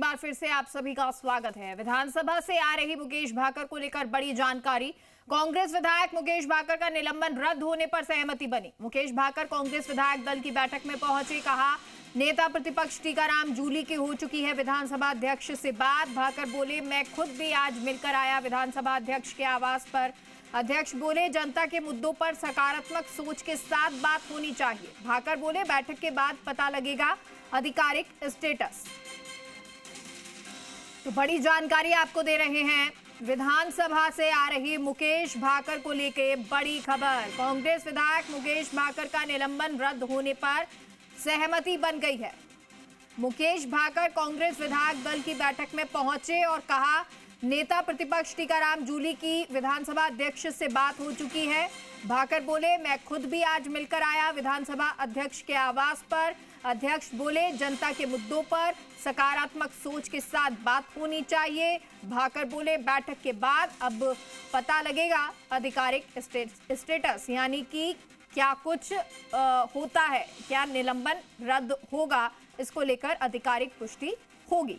बार फिर से आप सभी का स्वागत है। विधानसभा से आ रही मुकेश भाकर को लेकर बड़ी जानकारी। कांग्रेस विधायक मुकेश भाकर का निलंबन रद्द होने पर सहमति बनी। मुकेश भाकर कांग्रेस विधायक दल की बैठक में पहुंचे। कहा, नेता प्रतिपक्ष टीकाराम जूली की हो चुकी है विधानसभा अध्यक्ष से बात। भाकर बोले, मैं खुद भी आज मिलकर आया विधानसभा अध्यक्ष के आवास पर। अध्यक्ष बोले, जनता के मुद्दों पर सकारात्मक सोच के साथ बात होनी चाहिए। भाकर बोले, बैठक के बाद पता लगेगा आधिकारिक स्टेटस। तो बड़ी जानकारी आपको दे रहे हैं। विधानसभा से आ रही मुकेश भाकर को लेकर बड़ी खबर। कांग्रेस विधायक मुकेश भाकर का निलंबन रद्द होने पर सहमति बन गई है। मुकेश भाकर कांग्रेस विधायक दल की बैठक में पहुंचे और कहा, नेता प्रतिपक्ष टीकाराम जूली की विधानसभा अध्यक्ष से बात हो चुकी है। भाकर बोले, मैं खुद भी आज मिलकर आया विधानसभा अध्यक्ष के आवास पर। अध्यक्ष बोले, जनता के मुद्दों पर सकारात्मक सोच के साथ बात होनी चाहिए। भाकर बोले, बैठक के बाद अब पता लगेगा आधिकारिक स्टेटस, यानी कि क्या कुछ होता है, क्या निलंबन रद्द होगा, इसको लेकर आधिकारिक पुष्टि होगी।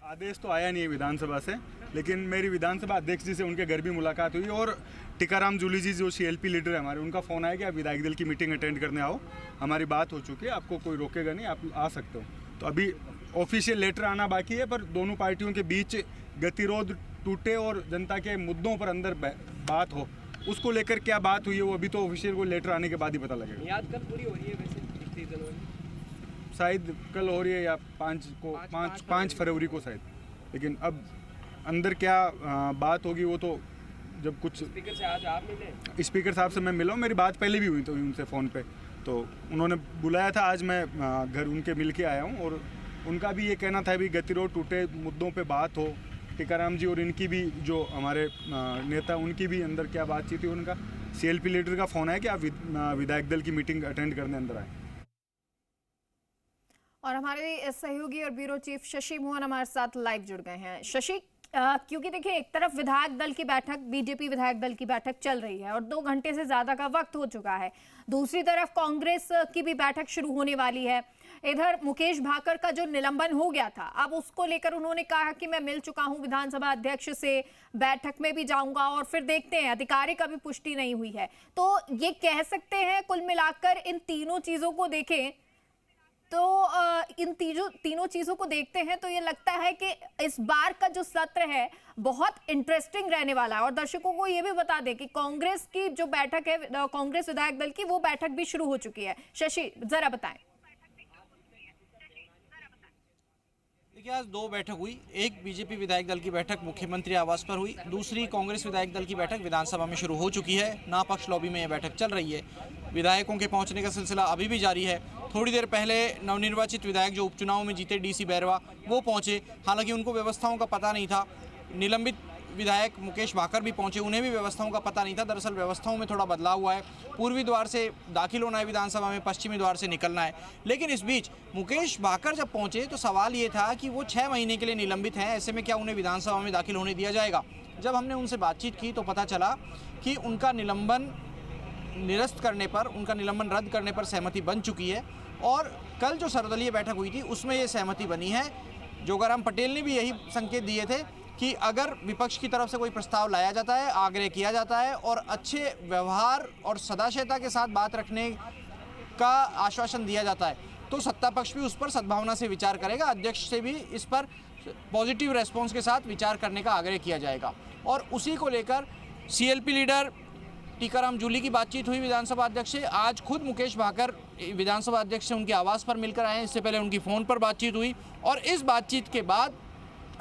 आदेश तो आया नहीं है विधानसभा से, लेकिन मेरी विधानसभा अध्यक्ष जी से उनके घर भी मुलाकात हुई और टीकाराम जूली जी जो सीएलपी लीडर है हमारे, उनका फ़ोन आया कि आप विधायक दल की मीटिंग अटेंड करने आओ, हमारी बात हो चुकी है, आपको कोई रोकेगा नहीं, आप आ सकते हो। तो अभी ऑफिशियल लेटर आना बाकी है, पर दोनों पार्टियों के बीच गतिरोध टूटे और जनता के मुद्दों पर अंदर बात हो, उसको लेकर क्या बात हुई है वो अभी तो ऑफिशियल को लेटर आने के बाद ही पता लगेगा। याद कब पूरी हो रही है वैसे? 31 जनवरी शायद कल हो रही है या 5 फरवरी को शायद, लेकिन अब अंदर क्या बात होगी वो तो जब कुछ। स्पीकर से आज आप मिले? स्पीकर साहब से मैं मिला हूँ, मेरी बात पहले भी हुई तो उनसे फ़ोन पे, तो उन्होंने बुलाया था, आज मैं घर उनके मिल के आया हूँ और उनका भी ये कहना था भी गतिरोध टूटे मुद्दों पे बात हो। टीकाराम जी और इनकी भी जो हमारे नेता, उनकी भी अंदर क्या बातचीत हुई, उनका सीएलपी लीडर का फ़ोन आया कि आप विधायक दल की मीटिंग अटेंड करने अंदर आए। और हमारे सहयोगी और ब्यूरो चीफ शशि मोहन हमारे साथ लाइव जुड़ गए हैं। शशि, क्योंकि देखिए, एक तरफ विधायक दल की बैठक, बीजेपी विधायक दल की बैठक चल रही है और 2 घंटे से ज्यादा का वक्त हो चुका है, दूसरी तरफ कांग्रेस की भी बैठक शुरू होने वाली है। इधर मुकेश भाकर का जो निलंबन हो गया था, अब उसको लेकर उन्होंने कहा कि मैं मिल चुका हूं विधानसभा अध्यक्ष से, बैठक में भी जाऊंगा और फिर देखते हैं, आधिकारिक अभी पुष्टि नहीं हुई है। तो ये कह सकते हैं कुल मिलाकर इन तीनों चीजों को देखें तो इन तीनों चीजों को देखते हैं तो ये लगता है कि इस बार का जो सत्र है बहुत इंटरेस्टिंग रहने वाला है। और दर्शकों को ये भी बता दें कि कांग्रेस की जो बैठक है, कांग्रेस विधायक दल की, वो बैठक भी शुरू हो चुकी है। शशि, जरा बताएं। देखिए, आज 2 बैठक हुई। एक बीजेपी विधायक दल की बैठक मुख्यमंत्री आवास पर हुई, दूसरी कांग्रेस विधायक दल की बैठक विधानसभा में शुरू हो चुकी है। नापक्ष लॉबी में यह बैठक चल रही है। विधायकों के पहुंचने का सिलसिला अभी भी जारी है। थोड़ी देर पहले नवनिर्वाचित विधायक जो उपचुनाव में जीते, डीसी बैरवा, वो पहुंचे। हालांकि उनको व्यवस्थाओं का पता नहीं था। निलंबित विधायक मुकेश भाकर भी पहुंचे, उन्हें भी व्यवस्थाओं का पता नहीं था। दरअसल व्यवस्थाओं में थोड़ा बदलाव हुआ है, पूर्वी द्वार से दाखिल होना है विधानसभा में, पश्चिमी द्वार से निकलना है। लेकिन इस बीच मुकेश भाकर जब पहुंचे तो सवाल ये था कि वो 6 महीने के लिए निलंबित हैं, ऐसे में क्या उन्हें विधानसभा में दाखिल होने दिया जाएगा? जब हमने उनसे बातचीत की तो पता चला कि उनका निलंबन निरस्त करने पर, उनका निलंबन रद्द करने पर सहमति बन चुकी है। और कल जो सर्वदलीय बैठक हुई थी उसमें ये सहमति बनी है। जोगाराम पटेल ने भी यही संकेत दिए थे कि अगर विपक्ष की तरफ से कोई प्रस्ताव लाया जाता है, आग्रह किया जाता है और अच्छे व्यवहार और सदाशयता के साथ बात रखने का आश्वासन दिया जाता है, तो सत्ता पक्ष भी उस पर सद्भावना से विचार करेगा। अध्यक्ष से भी इस पर पॉजिटिव रेस्पॉन्स के साथ विचार करने का आग्रह किया जाएगा। और उसी को लेकर सीएलपी लीडर टीकाराम जूली की बातचीत हुई विधानसभा अध्यक्ष से। आज खुद मुकेश भाकर विधानसभा अध्यक्ष से उनके आवास पर मिलकर आए। इससे पहले उनकी फ़ोन पर बातचीत हुई और इस बातचीत के बाद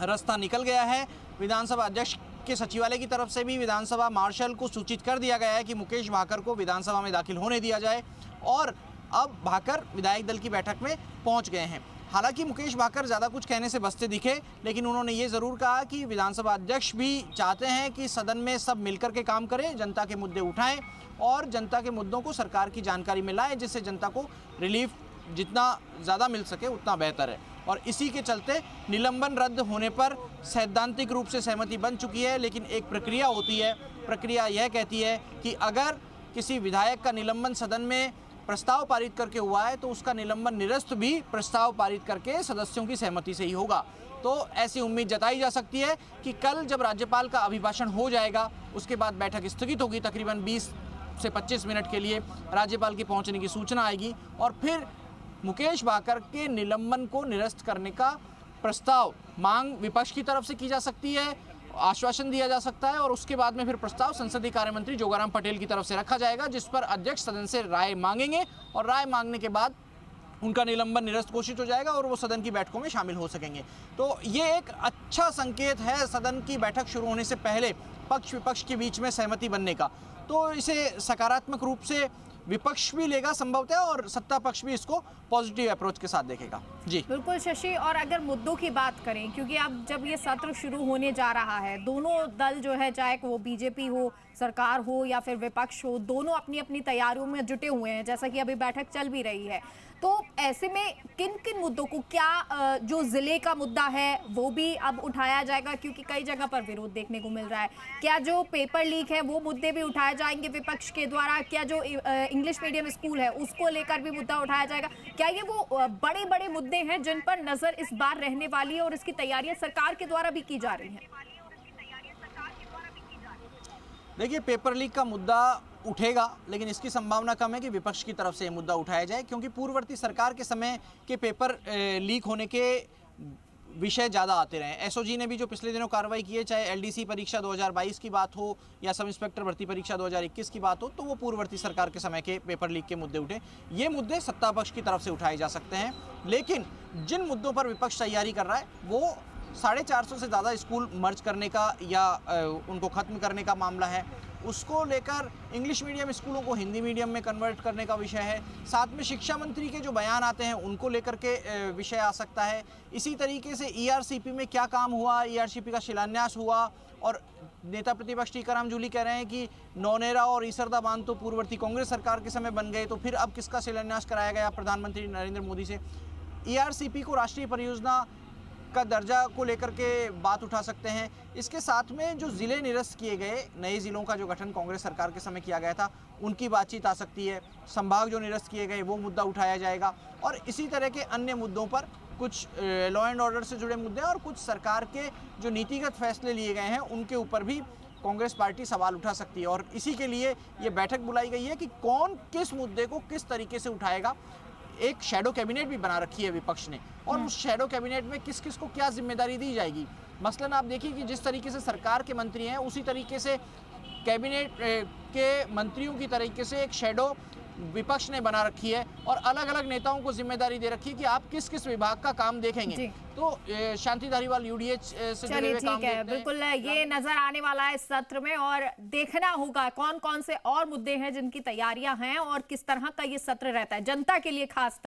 रास्ता निकल गया है। विधानसभा अध्यक्ष के सचिवालय की तरफ से भी विधानसभा मार्शल को सूचित कर दिया गया है कि मुकेश भाकर को विधानसभा में दाखिल होने दिया जाए। और अब भाकर विधायक दल की बैठक में पहुंच गए हैं। हालांकि मुकेश भाकर ज़्यादा कुछ कहने से बचते दिखे, लेकिन उन्होंने ये ज़रूर कहा कि विधानसभा अध्यक्ष भी चाहते हैं कि सदन में सब मिलकर के काम करें, जनता के मुद्दे उठाएं और जनता के मुद्दों को सरकार की जानकारी में लाएं, जिससे जनता को रिलीफ जितना ज़्यादा मिल सके उतना बेहतर है। और इसी के चलते निलंबन रद्द होने पर सैद्धांतिक रूप से सहमति बन चुकी है। लेकिन एक प्रक्रिया होती है, प्रक्रिया यह कहती है कि अगर किसी विधायक का निलंबन सदन में प्रस्ताव पारित करके हुआ है तो उसका निलंबन निरस्त भी प्रस्ताव पारित करके सदस्यों की सहमति से ही होगा। तो ऐसी उम्मीद जताई जा सकती है कि कल जब राज्यपाल का अभिभाषण हो जाएगा उसके बाद बैठक स्थगित होगी, तकरीबन 20 से 25 मिनट के लिए राज्यपाल के पहुंचने की सूचना आएगी और फिर मुकेश भाकर के निलंबन को निरस्त करने का प्रस्ताव मांग विपक्ष की तरफ से की जा सकती है, आश्वासन दिया जा सकता है और उसके बाद में फिर प्रस्ताव संसदीय कार्य मंत्री जोगाराम पटेल की तरफ से रखा जाएगा, जिस पर अध्यक्ष सदन से राय मांगेंगे और राय मांगने के बाद उनका निलंबन निरस्त घोषित हो जाएगा और वो सदन की बैठकों में शामिल हो सकेंगे। तो ये एक अच्छा संकेत है सदन की बैठक शुरू होने से पहले पक्ष विपक्ष के बीच में सहमति बनने का। तो इसे सकारात्मक रूप से विपक्ष भी लेगा संभवतः और सत्ता पक्ष भी इसको पॉजिटिव अप्रोच के साथ देखेगा। जी बिल्कुल शशि, और अगर मुद्दों की बात करें, क्योंकि अब जब ये सत्र शुरू होने जा रहा है, दोनों दल जो है, चाहे वो बीजेपी हो, सरकार हो या फिर विपक्ष हो, दोनों अपनी अपनी तैयारियों में जुटे हुए हैं, जैसा कि अभी बैठक चल भी रही है। तो ऐसे में किन किन मुद्दों को, क्या जो जिले का मुद्दा है वो भी अब उठाया जाएगा, क्योंकि कई जगह पर विरोध देखने को मिल रहा है, क्या जो पेपर लीक है वो मुद्दे भी उठाए जाएंगे विपक्ष के द्वारा, क्या जो इंग्लिश मीडियम स्कूल है उसको लेकर भी मुद्दा उठाया जाएगा, क्या ये वो बड़े बड़े मुद्दे हैं जिन पर नजर इस बार रहने वाली है और इसकी तैयारियां सरकार के द्वारा भी की जा रही हैं? देखिए, पेपर लीक का मुद्दा उठेगा, लेकिन इसकी संभावना कम है कि विपक्ष की तरफ से ये मुद्दा उठाया जाए, क्योंकि पूर्ववर्ती सरकार के समय के पेपर लीक होने के विषय ज़्यादा आते रहे। एसओजी ने भी जो पिछले दिनों कार्रवाई की है, चाहे एलडीसी परीक्षा 2022 की बात हो या सब इंस्पेक्टर भर्ती परीक्षा 2021 की बात हो, तो वो पूर्ववर्ती सरकार के समय के पेपर लीक के मुद्दे उठे। ये मुद्दे सत्ता पक्ष की तरफ से उठाए जा सकते हैं, लेकिन जिन मुद्दों पर विपक्ष तैयारी कर रहा है वो 450 से ज़्यादा स्कूल मर्ज करने का या उनको ख़त्म करने का मामला है, उसको लेकर इंग्लिश मीडियम स्कूलों को हिंदी मीडियम में कन्वर्ट करने का विषय है, साथ में शिक्षा मंत्री के जो बयान आते हैं उनको लेकर के विषय आ सकता है। इसी तरीके से ईआरसीपी में क्या काम हुआ, ईआरसीपी का शिलान्यास हुआ और नेता प्रतिपक्ष टीकाराम जूली कह रहे हैं कि नौनेरा और ईसरदा बांध तो पूर्ववर्ती कांग्रेस सरकार के समय बन गए, तो फिर अब किसका शिलान्यास कराया गया प्रधानमंत्री नरेंद्र मोदी से। ईआरसीपी को राष्ट्रीय परियोजना का दर्जा को लेकर के बात उठा सकते हैं। इसके साथ में जो ज़िले निरस्त किए गए, नए ज़िलों का जो गठन कांग्रेस सरकार के समय किया गया था, उनकी बातचीत आ सकती है। संभाग जो निरस्त किए गए वो मुद्दा उठाया जाएगा और इसी तरह के अन्य मुद्दों पर कुछ लॉ एंड ऑर्डर से जुड़े मुद्दे और कुछ सरकार के जो नीतिगत फैसले लिए गए हैं उनके ऊपर भी कांग्रेस पार्टी सवाल उठा सकती है। और इसी के लिए ये बैठक बुलाई गई है कि कौन किस मुद्दे को किस तरीके से उठाएगा। एक शैडो कैबिनेट भी बना रखी है विपक्ष ने और उस शैडो कैबिनेट में किस किस को क्या जिम्मेदारी दी जाएगी। मसलन आप देखिए कि जिस तरीके से सरकार के मंत्री हैं उसी तरीके से कैबिनेट के मंत्रियों की तरीके से एक शैडो विपक्ष ने बना रखी है और अलग अलग नेताओं को जिम्मेदारी दे रखी है कि आप किस किस विभाग का काम देखेंगे। तो शांति धारीवाल यूडीएच से जुड़े हुए काम देखते हैं। बिल्कुल ये नजर आने वाला है इस सत्र में और देखना होगा कौन कौन से और मुद्दे हैं जिनकी तैयारियां हैं और किस तरह का ये सत्र रहता है जनता के लिए खास